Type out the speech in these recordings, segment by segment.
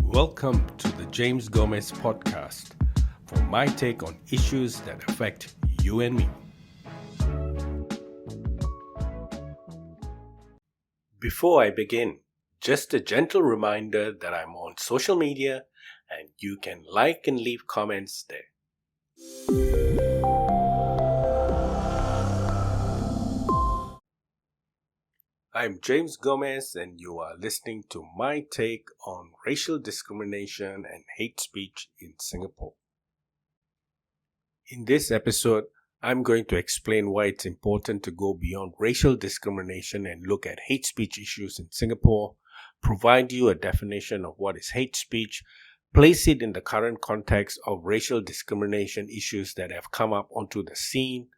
Welcome to the James Gomez podcast for my take on issues that affect you and me. Before I begin, just a gentle reminder that I'm on social media and you can like and leave comments there. I'm James Gomez and you are listening to my take on racial discrimination and hate speech in Singapore. In this episode, I'm going to explain why it's important to go beyond racial discrimination and look at hate speech issues in Singapore, provide you a definition of what is hate speech, place it in the current context of racial discrimination issues that have come up onto the scene,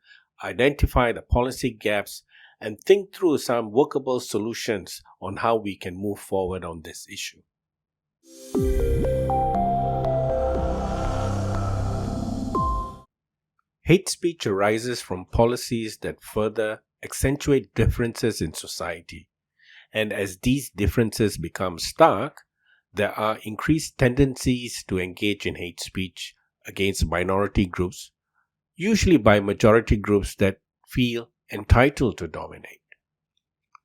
identify the policy gaps, and think through some workable solutions on how we can move forward on this issue. Hate speech arises from policies that further accentuate differences in society. And as these differences become stark, there are increased tendencies to engage in hate speech against minority groups, usually by majority groups that feel entitled to dominate.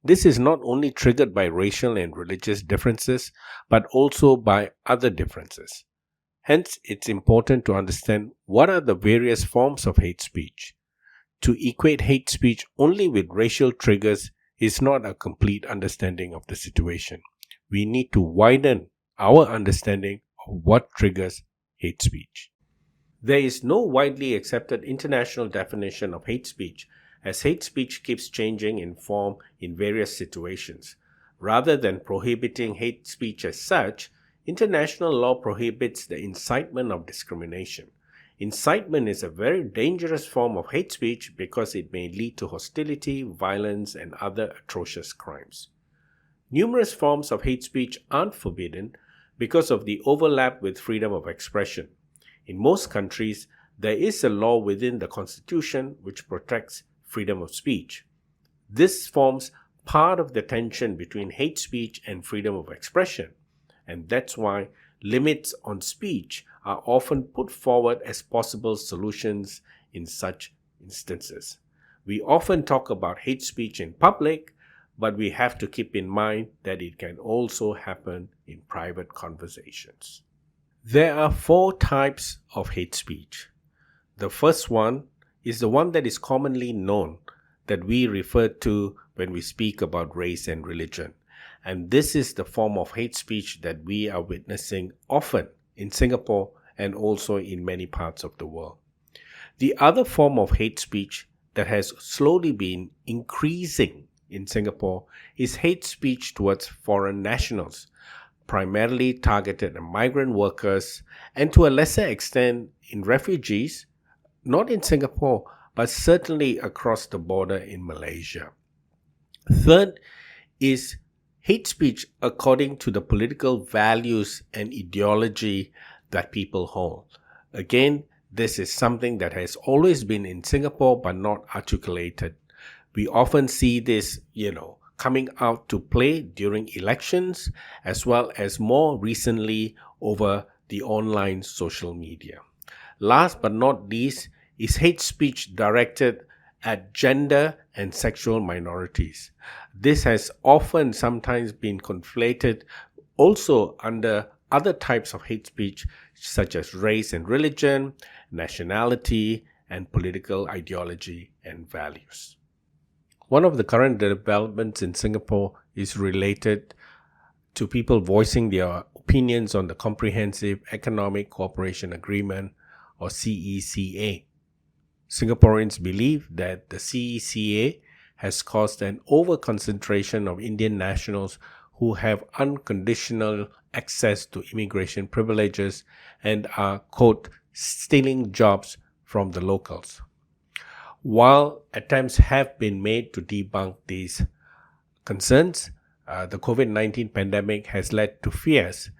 This is not only triggered by racial and religious differences, but also by other differences. Hence, it's important to understand what are the various forms of hate speech. To equate hate speech only with racial triggers is not a complete understanding of the situation. We need to widen our understanding of what triggers hate speech. There is no widely accepted international definition of hate speech, as hate speech keeps changing in form in various situations. Rather than prohibiting hate speech as such, international law prohibits the incitement of discrimination. Incitement is a very dangerous form of hate speech because it may lead to hostility, violence, and other atrocious crimes. Numerous forms of hate speech aren't forbidden because of the overlap with freedom of expression. In most countries, there is a law within the constitution which protects freedom of speech. This forms part of the tension between hate speech and freedom of expression, and that's why limits on speech are often put forward as possible solutions in such instances. We often talk about hate speech in public, but we have to keep in mind that it can also happen in private conversations. There are 4 types of hate speech. The first one is the one that is commonly known, that we refer to when we speak about race and religion. And this is the form of hate speech that we are witnessing often in Singapore and also in many parts of the world. The other form of hate speech that has slowly been increasing in Singapore is hate speech towards foreign nationals, primarily targeted at migrant workers and to a lesser extent in refugees, not in Singapore, but certainly across the border in Malaysia. Third is hate speech according to the political values and ideology that people hold. Again, this is something that has always been in Singapore but not articulated. We often see this, coming out to play during elections as well as more recently over the online social media. Last but not least is hate speech directed at gender and sexual minorities. This has often sometimes been conflated also under other types of hate speech such as race and religion, nationality, and political ideology and values. One of the current developments in Singapore is related to people voicing their opinions on the Comprehensive Economic Cooperation Agreement or CECA. Singaporeans believe that the CECA has caused an over-concentration of Indian nationals who have unconditional access to immigration privileges and are, quote, stealing jobs from the locals. While attempts have been made to debunk these concerns, the COVID-19 pandemic has led to fears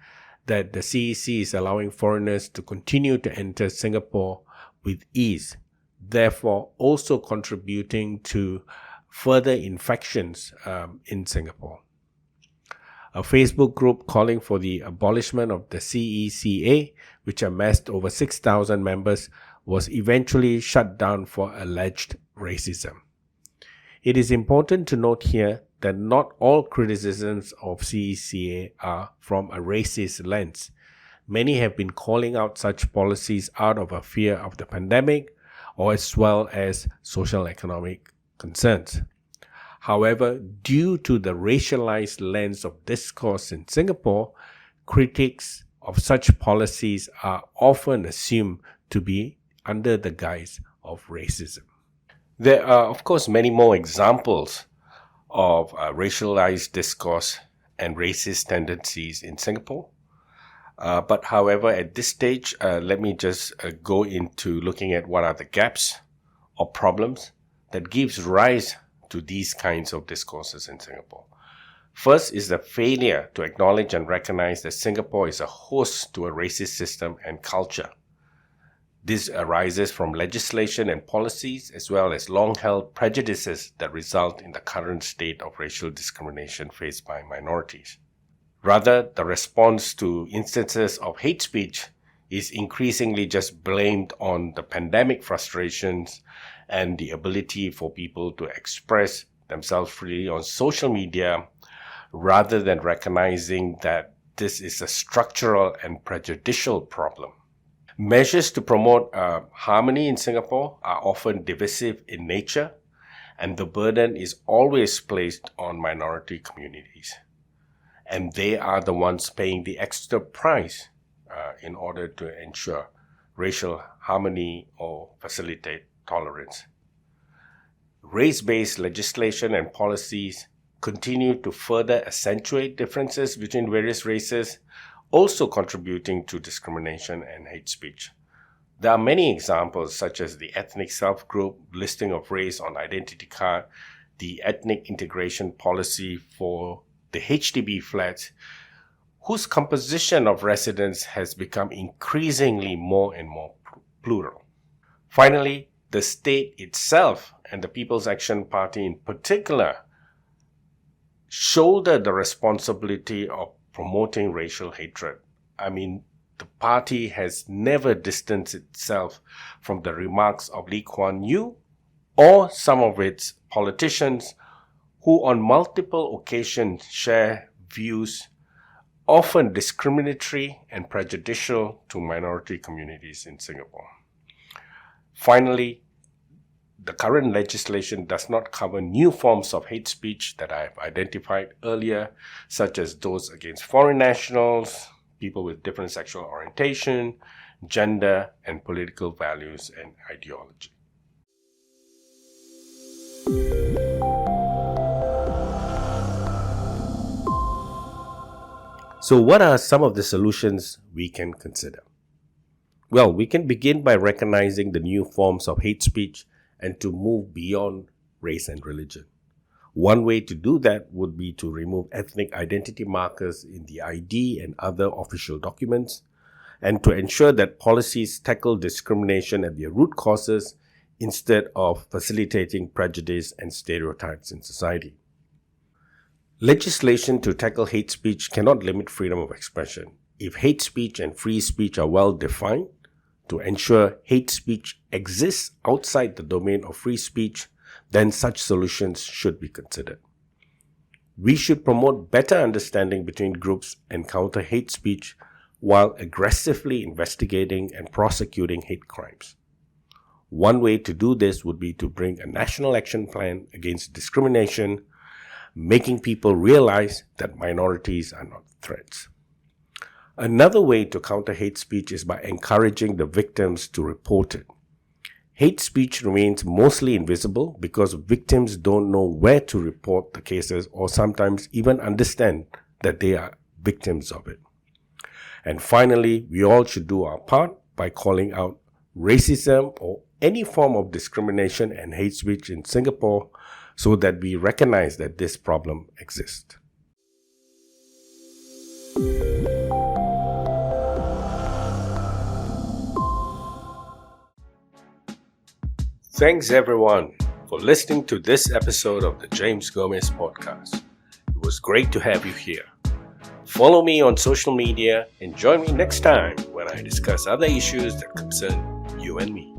that the CEC is allowing foreigners to continue to enter Singapore with ease, therefore also contributing to further infections in Singapore. A Facebook group calling for the abolishment of the CECA, which amassed over 6,000 members, was eventually shut down for alleged racism. It is important to note here that not all criticisms of CECA are from a racist lens. Many have been calling out such policies out of a fear of the pandemic or as well as social economic concerns. However, due to the racialized lens of discourse in Singapore, critics of such policies are often assumed to be under the guise of racism. There are, of course, many more examples of racialized discourse and racist tendencies in Singapore. But however, at this stage, let me just go into looking at what are the gaps or problems that gives rise to these kinds of discourses in Singapore. First is the failure to acknowledge and recognize that Singapore is a host to a racist system and culture. This arises from legislation and policies as well as long-held prejudices that result in the current state of racial discrimination faced by minorities. Rather, the response to instances of hate speech is increasingly just blamed on the pandemic frustrations and the ability for people to express themselves freely on social media, rather than recognizing that this is a structural and prejudicial problem. Measures to promote harmony in Singapore are often divisive in nature, and the burden is always placed on minority communities. And they are the ones paying the extra price in order to ensure racial harmony or facilitate tolerance. Race-based legislation and policies continue to further accentuate differences between various races, also contributing to discrimination and hate speech. There are many examples such as the ethnic self-group listing of race on identity card, the ethnic integration policy for the HDB flats, whose composition of residents has become increasingly more and more plural. Finally, the state itself and the People's Action Party in particular shoulder the responsibility of promoting racial hatred. The party has never distanced itself from the remarks of Lee Kuan Yew or some of its politicians who on multiple occasions share views often discriminatory and prejudicial to minority communities in Singapore. Finally, the current legislation does not cover new forms of hate speech that I have identified earlier, such as those against foreign nationals, people with different sexual orientation, gender, and political values and ideology. So what are some of the solutions we can consider? Well, we can begin by recognizing the new forms of hate speech and to move beyond race and religion. One way to do that would be to remove ethnic identity markers in the ID and other official documents, and to ensure that policies tackle discrimination at their root causes instead of facilitating prejudice and stereotypes in society. Legislation to tackle hate speech cannot limit freedom of expression. If hate speech and free speech are well defined, to ensure hate speech exists outside the domain of free speech, then such solutions should be considered. We should promote better understanding between groups and counter hate speech while aggressively investigating and prosecuting hate crimes. One way to do this would be to bring a national action plan against discrimination, making people realize that minorities are not threats. Another way to counter hate speech is by encouraging the victims to report it. Hate speech remains mostly invisible because victims don't know where to report the cases or sometimes even understand that they are victims of it. And finally, we all should do our part by calling out racism or any form of discrimination and hate speech in Singapore so that we recognize that this problem exists. Thanks everyone for listening to this episode of the James Gomez podcast. It was great to have you here. Follow me on social media and join me next time when I discuss other issues that concern you and me.